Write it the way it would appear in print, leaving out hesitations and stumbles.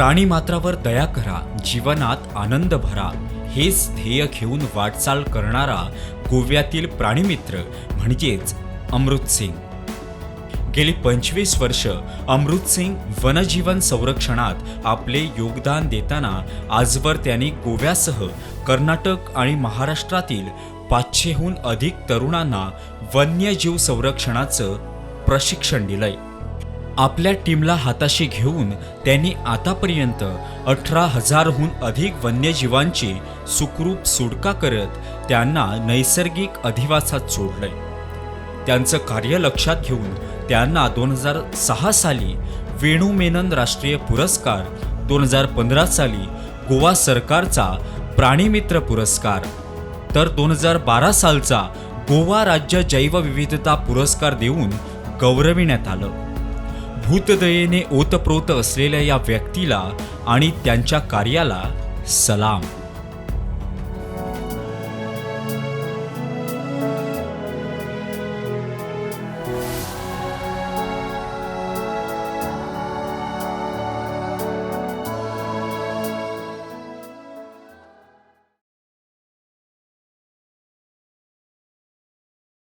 प्राणीमात्रावर दया करा, जीवनात आनंद भरा, हेच ध्येय घेऊन वाटचाल करणारा गोव्यातील प्राणीमित्र म्हणजेच अमृत सिंग। गेली 25 वर्ष अमृत सिंग वनजीवन संरक्षणात आपले योगदान देताना आजवर त्यांनी गोव्यासह कर्नाटक आणि महाराष्ट्रातील 500हून अधिक तरुणांना वन्यजीव संरक्षणाचं प्रशिक्षण दिलंय। आपल्या टीमला हाताशी घेऊन त्यांनी आतापर्यंत 18,000हून अधिक वन्यजीवांची सुखरूप सुटका करत त्यांना नैसर्गिक अधिवासात सोडलंय। त्यांचं कार्य लक्षात घेऊन त्यांना 2006 साली वेणू मेनन राष्ट्रीय पुरस्कार, 2015 साली गोवा सरकारचा प्राणीमित्र पुरस्कार, तर 2012 सालचा गोवा राज्य जैवविविधता पुरस्कार देऊन गौरविण्यात आलं। भूतदयेने ओतप्रोत असलेल्या या व्यक्तीला आणि त्यांच्या कार्याला सलाम।